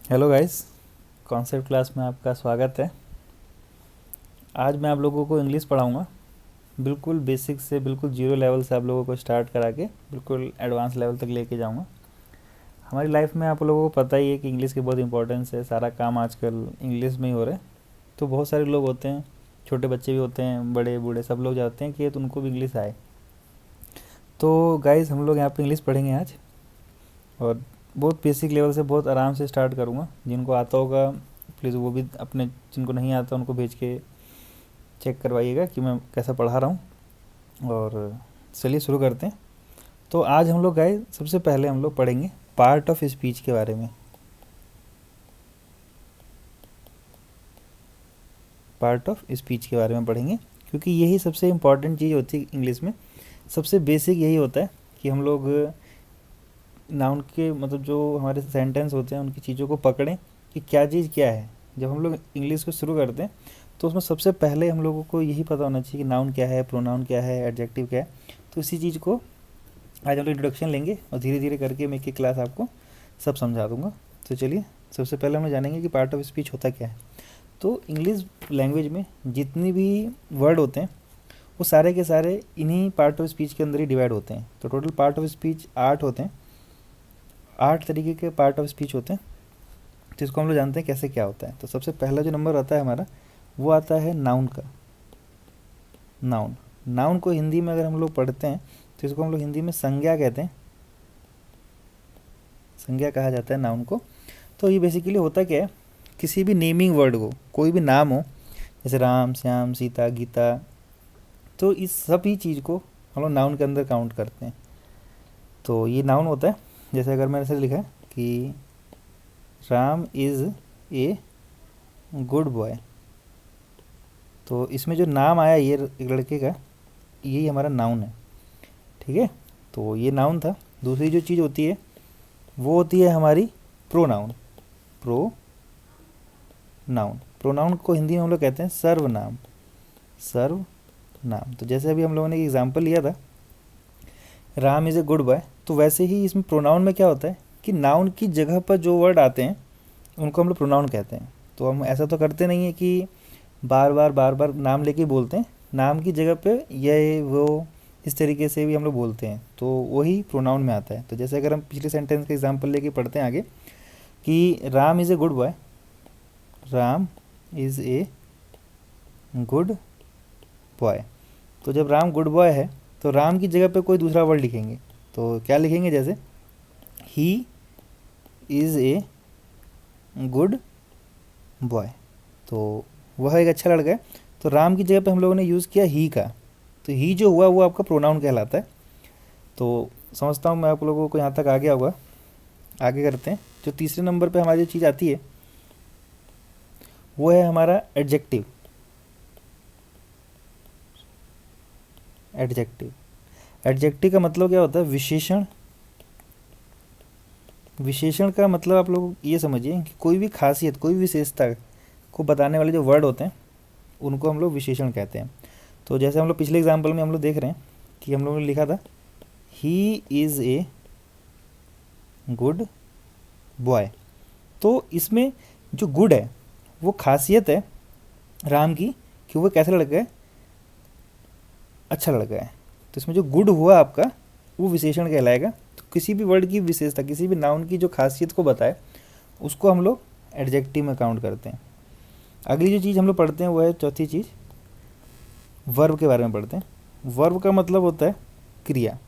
Hello guys, concept class में आपका स्वागत है। आज मैं आप लोगों को इंग्लिश पढ़ाऊंगा। बिल्कुल बेसिक से बिल्कुल जीरो लेवल से आप लोगों को स्टार्ट करा के बिल्कुल एडवांस लेवल तक लेके जाऊंगा। हमारी लाइफ में आप लोगों को पता ही है कि इंग्लिश की बहुत इंपॉर्टेंस है। सारा काम आजकल इंग्लिश में ही हो रहा है। तो बहुत सारे लोग होते हैं, छोटे बच्चे भी होते हैं, बड़े बूढ़े सब लोग चाहते हैं कि तो उनको भी इंग्लिश आए। तो गाइस हम लोग यहाँ पे इंग्लिश पढ़ेंगे आज, और बहुत बेसिक लेवल से बहुत आराम से स्टार्ट करूँगा। जिनको आता होगा प्लीज़ वो भी अपने, जिनको नहीं आता उनको भेज के चेक करवाइएगा कि मैं कैसा पढ़ा रहा हूँ। और चलिए शुरू करते हैं। तो आज हम लोग गए, सबसे पहले हम लोग पढ़ेंगे पार्ट ऑफ स्पीच के बारे में। पार्ट ऑफ स्पीच के बारे में पढ़ेंगे, क्योंकि यही सबसे इम्पॉर्टेंट चीज़ होती है इंग्लिश में। सबसे बेसिक यही होता है कि हम लोग नाउन के मतलब जो हमारे सेंटेंस होते हैं उनकी चीज़ों को पकड़ें कि क्या चीज़ क्या है। जब हम लोग इंग्लिश को शुरू करते हैं तो उसमें सबसे पहले हम लोगों को यही पता होना चाहिए कि नाउन क्या है, प्रोनाउन क्या है, एडजेक्टिव क्या है। तो इसी चीज़ को आज हम लोग इंट्रोडक्शन लेंगे और धीरे धीरे करके मैं एक क्लास आपको सब समझा दूंगा। तो चलिए सबसे पहले हम लोग जानेंगे कि पार्ट ऑफ स्पीच होता क्या है। तो इंग्लिश लैंग्वेज में जितनी भी वर्ड होते हैं वो सारे के सारे इन्हीं पार्ट ऑफ स्पीच के अंदर ही डिवाइड होते हैं। तो टोटल पार्ट ऑफ स्पीच 8 होते हैं, 8 तरीके के पार्ट ऑफ स्पीच होते हैं। तो इसको हम लोग जानते हैं कैसे क्या होता है। तो सबसे पहला जो नंबर आता है हमारा वो आता है नाउन का। नाउन, नाउन को हिंदी में अगर हम लोग पढ़ते हैं तो इसको हम लोग हिंदी में संज्ञा कहते हैं। संज्ञा कहा जाता है नाउन को। तो ये बेसिकली होता क्या है, किसी भी नेमिंग वर्ड को, कोई भी नाम हो जैसे राम, श्याम, सीता, गीता, तो इस सभी चीज़ को हम लोग नाउन के अंदर काउंट करते हैं। तो ये नाउन होता है। जैसे अगर मैंने ऐसे लिखा है कि Ram is a good boy, तो इसमें जो नाम आया ये एक लड़के का, यही हमारा नाउन है। ठीक है, तो ये नाउन था। दूसरी जो चीज़ होती है वो होती है हमारी प्रोनाउन। प्रोनाउन, प्रोनाउन को हिंदी में हम लोग कहते हैं सर्वनाम। सर्वनाम, तो जैसे अभी हम लोगों ने एक एग्जाम्पल लिया था Ram is a good boy, तो वैसे ही इसमें प्रोनाउन में क्या होता है कि नाउन की जगह पर जो वर्ड आते हैं उनको हम लोग प्रोनाउन कहते हैं। तो हम ऐसा तो करते नहीं है कि बार बार नाम लेके बोलते हैं। नाम की जगह पे ये वो इस तरीके से भी हम लोग बोलते हैं, तो वही प्रोनाउन में आता है। तो जैसे अगर हम पिछले सेंटेंस का एग्जांपल लेके पढ़ते हैं आगे कि Ram is a good boy, Ram is a good boy. तो जब राम गुड बॉय है तो राम की जगह पे कोई दूसरा वर्ड लिखेंगे। तो क्या लिखेंगे, जैसे he is a good boy, तो वह एक अच्छा लड़का है। तो राम की जगह पे हम लोगों ने यूज़ किया ही का, तो ही जो हुआ वो आपका प्रोनाउन कहलाता है। तो समझता हूँ मैं आप लोगों को यहाँ तक आ गया होगा। आगे करते हैं। जो तीसरे नंबर पे हमारी जो चीज़ आती है वो है हमारा एडजेक्टिव। एडजेक्टिव, एडजेक्टिव का मतलब क्या होता है, विशेषण। विशेषण का मतलब आप लोग ये समझिए कि कोई भी खासियत, कोई भी विशेषता को बताने वाले जो वर्ड होते हैं उनको हम लोग विशेषण कहते हैं। तो जैसे हम लोग पिछले एग्जाम्पल में हम लोग देख रहे हैं कि हम लोगों ने लिखा था he is a good boy. तो इसमें जो गुड है वो खासियत है राम की कि वो कैसा लड़का है, अच्छा लड़का है। तो इसमें जो गुड हुआ आपका वो विशेषण कहलाएगा। तो किसी भी वर्ड की विशेषता, किसी भी नाउन की जो खासियत को बताए उसको हम लोग एडजेक्टिव में काउंट करते हैं। अगली जो चीज़ हम लोग पढ़ते हैं वो है चौथी चीज़, वर्ब के बारे में पढ़ते हैं। वर्ब का मतलब होता है क्रिया।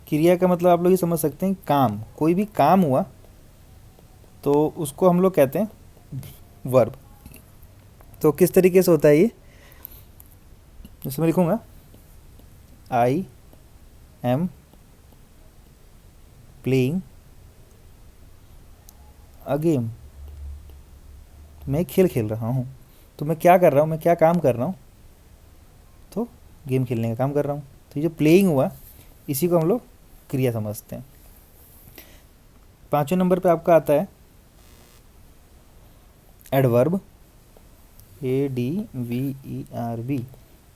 क्रिया का मतलब आप लोग ये समझ सकते हैं काम, कोई भी काम हुआ तो उसको हम लोग कहते हैं वर्ब। तो किस तरीके से होता है ये, जैसे मैं लिखूँगा I am playing a game, मैं खेल खेल रहा हूँ। तो मैं क्या कर रहा हूँ, मैं क्या काम कर रहा हूँ, तो गेम खेलने का काम कर रहा हूँ। तो ये जो प्लेइंग हुआ इसी को हम लोग क्रिया समझते हैं। पाँचवें नंबर पे आपका आता है एडवर्ब, ADVERB।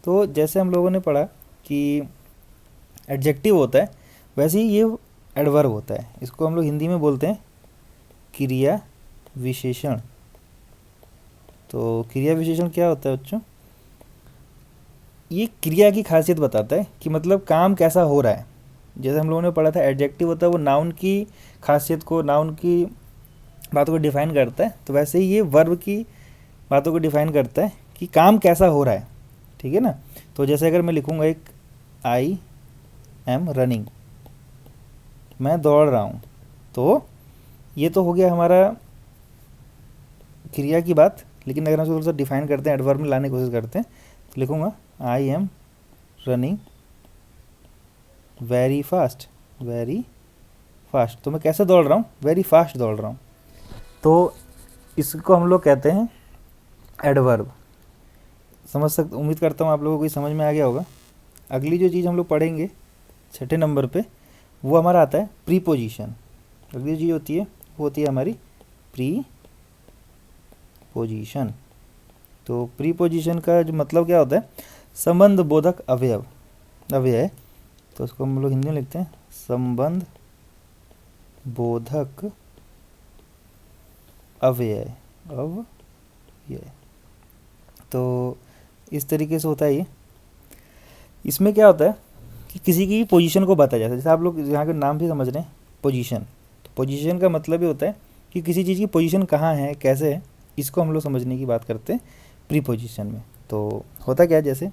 तो जैसे हम लोगों ने पढ़ा कि एडजेक्टिव होता है, वैसे ही ये एडवर्ब होता है। इसको हम लोग हिंदी में बोलते हैं क्रिया विशेषण। तो क्रिया विशेषण क्या होता है बच्चों? ये क्रिया की खासियत बताता है कि मतलब काम कैसा हो रहा है। जैसे हम लोगों ने पढ़ा था एडजेक्टिव होता है वो नाउन की खासियत को, नाउन की बातों को डिफाइन करता है, तो वैसे ही ये वर्ब की बातों को डिफाइन करता है कि काम कैसा हो रहा है। ठीक है ना? तो जैसे अगर मैं लिखूँगा एक आई एम रनिंग, मैं दौड़ रहा हूँ, तो ये तो हो गया हमारा क्रिया की बात। लेकिन अगर हम थोड़ा सा डिफाइन करते हैं, एडवर्ब में लाने की कोशिश करते हैं, तो लिखूँगा I am running very fast, very fast. तो मैं कैसे दौड़ रहा हूँ? वेरी फास्ट दौड़ रहा हूँ। तो इसको हम लोग कहते हैं एडवर्ब। समझ सकते, उम्मीद करता हूँ आप लोगों को समझ में आ गया होगा। अगली जो चीज़ हम लोग पढ़ेंगे 6 नंबर पे, वो हमारा आता है प्रीपोजिशन। अगली चीज़ होती है वो होती है हमारी प्रीपोजिशन। तो प्रीपोजिशन का जो मतलब क्या होता है? संबंध बोधक अवयव, अव्यय। तो उसको हम लोग हिंदी में लिखते हैं संबंध बोधक अव्यय, अव्यय। तो इस तरीके से होता है ये। इसमें क्या होता है कि किसी की पोजीशन को बताया जाता है। जैसे आप लोग यहाँ के नाम से समझ रहे हैं पोजीशन, तो पोजीशन का मतलब ये होता है कि किसी चीज़ की पोजीशन कहाँ है, कैसे है, इसको हम लोग समझने की बात करते हैं प्रीपोजिशन में। तो होता क्या है, जैसे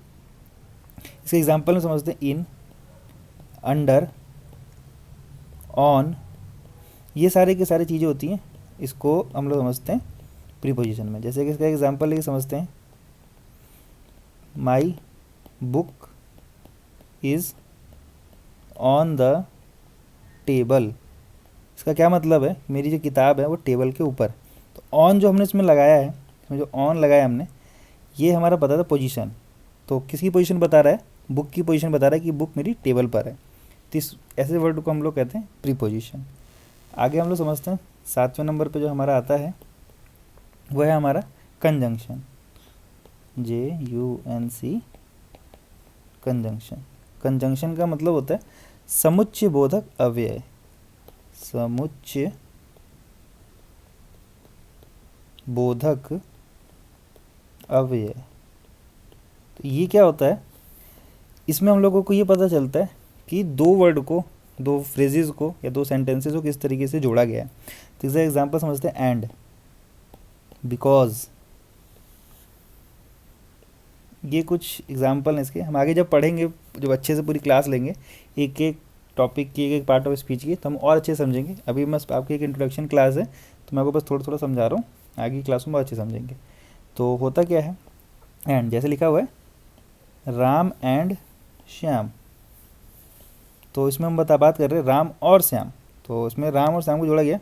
इसके एग्जांपल में समझते हैं इन, अंडर, ऑन, ये सारे की सारी चीज़ें होती हैं, इसको हम लोग समझते हैं प्रीपोजिशन में। जैसे कि इसका एग्जांपल लेके समझते हैं my book is on the table. इसका क्या मतलब है? मेरी जो किताब है वो टेबल के ऊपर। तो ऑन जो हमने इसमें लगाया है, इसमें जो ऑन लगाया हमने, ये हमारा बता था पोजीशन। तो किसकी पोजीशन बता रहा है? बुक की पोजीशन बता रहा है कि बुक मेरी टेबल पर है। तो इस ऐसे वर्ड को हम लोग कहते हैं प्रीपोजिशन। आगे हम लोग समझते हैं 7वें नंबर पे जो हमारा आता है वह है हमारा कंजंक्शन, JUNC, कंजंक्शन। कंजंक्शन का मतलब होता है समुच्चय बोधक अव्यय, समुच्चय बोधक अव्यय। तो ये क्या होता है? इसमें हम लोगों को ये पता चलता है कि दो वर्ड को, दो फ्रेजेस को या दो सेंटेंसेस को किस तरीके से जोड़ा गया है। तो इसका एग्जांपल समझते हैं एंड, बिकॉज। ये कुछ एग्जांपल हैं इसके। हम आगे जब पढ़ेंगे, जब अच्छे से पूरी क्लास लेंगे एक एक टॉपिक की, एक एक पार्ट ऑफ स्पीच की, तो हम और अच्छे समझेंगे। अभी बस आपकी एक इंट्रोडक्शन क्लास है, तो मैं आपको बस थोड़ा थोड़ा समझा रहा हूँ, आगे की क्लास में बहुत अच्छे समझेंगे। तो होता क्या है, एंड जैसे लिखा हुआ है राम एंड श्याम। तो इसमें हम बात कर रहे हैं राम और श्याम। तो इसमें राम और श्याम को जोड़ा गया,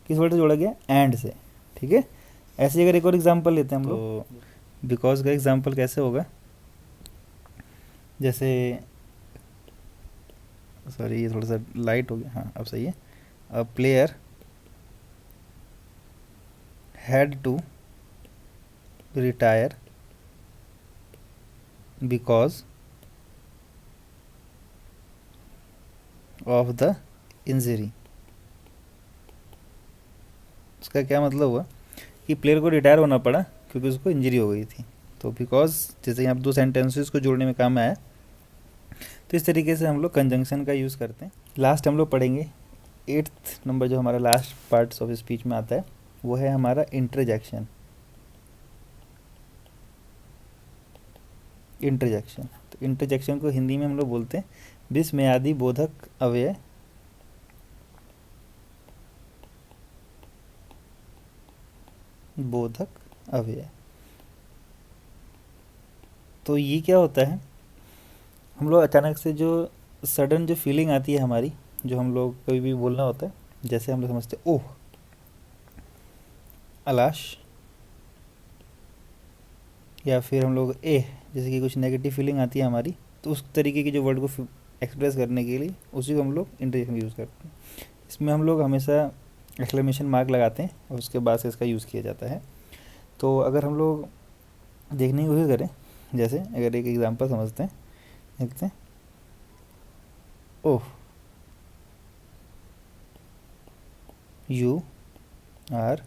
किस वर्ड से जोड़ा गया? एंड से। ठीक है। ऐसे अगर एक और एग्जांपल लेते हैं हम लोग, तो बिकॉज का एग्जांपल कैसे होगा? जैसे, सॉरी ये थोड़ा सा लाइट हो गया, हाँ अब सही है। A player had to retire because of the injury. उसका क्या मतलब हुआ कि प्लेयर को रिटायर होना पड़ा क्योंकि उसको इंजरी हो गई थी। तो बिकॉज जैसे यहाँ दो सेंटेंसेस को जोड़ने में काम आया, तो इस तरीके से हम लोग कंजंक्शन का यूज़ करते हैं। लास्ट हम लोग पढ़ेंगे 8th नंबर, जो हमारा लास्ट पार्ट्स ऑफ स्पीच में आता है वो है हमारा इंटरजेक्शन। इंटरजेक्शन, तो इंटरजेक्शन को हिंदी में हम लोग बोलते हैं विस्मयादि बोधक अव्यय। बोधक अव्यय। तो ये क्या होता है, हम लोग अचानक से जो सडन जो फीलिंग आती है हमारी, जो हम लोग कोई भी बोलना होता है, जैसे हम लोग समझते हैं ओह अलाश, या फिर हम लोग जैसे कि कुछ नेगेटिव फीलिंग आती है हमारी, तो उस तरीके की जो वर्ड को एक्सप्रेस करने के लिए उसी को हम लोग इंटरजेक्शन यूज़ करते हैं। इसमें हम लोग हमेशा एक्सक्लेमेशन मार्क लगाते हैं और उसके बाद से इसका यूज़ किया जाता है। तो अगर हम लोग देखने की कोशिश करें, जैसे अगर एक एग्जांपल समझते हैं, देखते हैं oh you are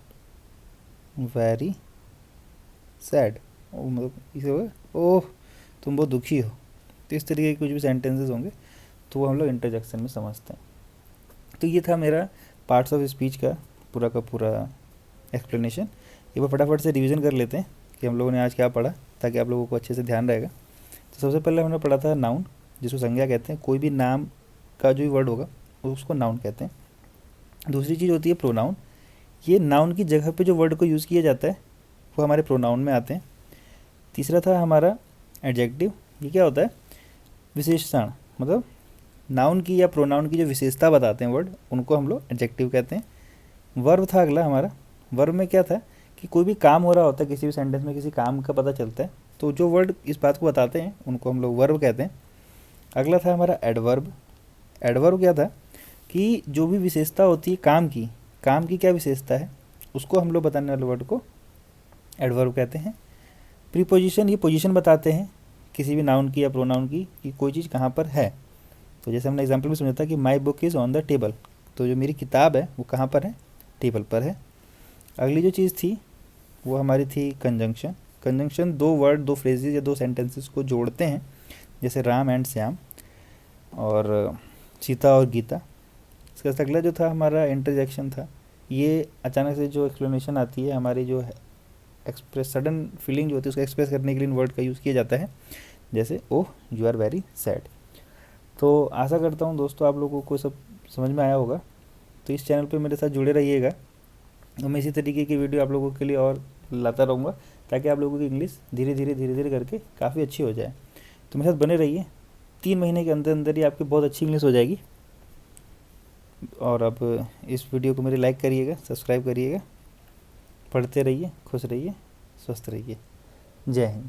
very sad, मतलब इसे होगा ओह तुम बहुत दुखी हो। तो इस तरीके के कुछ भी सेंटेंसेस होंगे तो वो हम लोग इंटरजेक्शन में समझते हैं। तो ये था मेरा पार्ट्स ऑफ स्पीच का पूरा एक्सप्लेनेशन। एक बार फटाफट से रिवीजन कर लेते हैं कि हम लोगों ने आज क्या पढ़ा, ताकि आप लोगों को अच्छे से ध्यान रहेगा। तो सबसे पहले हमने पढ़ा था नाउन, जिसको संज्ञा कहते हैं। कोई भी नाम का जो भी वर्ड होगा उसको नाउन कहते हैं। दूसरी चीज़ होती है प्रोनाउन। ये नाउन की जगह पे जो वर्ड को यूज़ किया जाता है वो हमारे प्रोनाउन में आते हैं। तीसरा था हमारा एडजेक्टिव। ये क्या होता है? विशेषण, मतलब नाउन की या प्रोनाउन की जो विशेषता बताते हैं वर्ड, उनको हम लोग एडजेक्टिव कहते हैं। वर्ब था अगला हमारा। वर्ब में क्या था कि कोई भी काम हो रहा होता है, किसी भी सेंटेंस में किसी काम का पता चलता है, तो जो वर्ड इस बात को बताते हैं उनको हम लोग वर्ब कहते हैं। अगला था हमारा एडवर्ब। एडवर्ब क्या था कि जो भी विशेषता होती है काम की क्या विशेषता है उसको हम लोग बताने वाले वर्ड को एडवर्ब कहते हैं। प्रीपोजिशन, ये पोजीशन बताते हैं किसी भी नाउन की या प्रोनाउन की कि कोई चीज़ कहाँ पर है। तो जैसे हमने एग्जांपल में समझा था कि my book is on the table, तो जो मेरी किताब है वो कहाँ पर है? टेबल पर है। अगली जो चीज़ थी वो हमारी थी कंजंक्शन। कंजंक्शन दो वर्ड, दो फ्रेजेज या दो सेंटेंसेस को जोड़ते हैं, जैसे राम एंड श्याम और सीता और गीता। इसका अगला जो था हमारा इंटरजेक्शन था। ये अचानक से जो एक्सप्लेनेशन आती है, हमारी जो एक्सप्रेस सडन फीलिंग जो होती है उसको एक्सप्रेस करने के लिए इन वर्ड का यूज़ किया जाता है, जैसे oh you are very sad. तो आशा करता हूँ दोस्तों आप लोगों को सब समझ में आया होगा। तो इस चैनल पे मेरे साथ जुड़े रहिएगा और मैं इसी तरीके की वीडियो आप लोगों के लिए और लाता रहूँगा, ताकि आप लोगों की इंग्लिश धीरे धीरे करके काफ़ी अच्छी हो जाए। तो मेरे साथ बने रहिए। 3 महीने के अंदर अंदर ही आपकी बहुत अच्छी इंग्लिश हो जाएगी। और अब इस वीडियो को मेरे लाइक करिएगा, सब्सक्राइब करिएगा। पढ़ते रहिए, खुश रहिए, स्वस्थ रहिए। जय हिंद।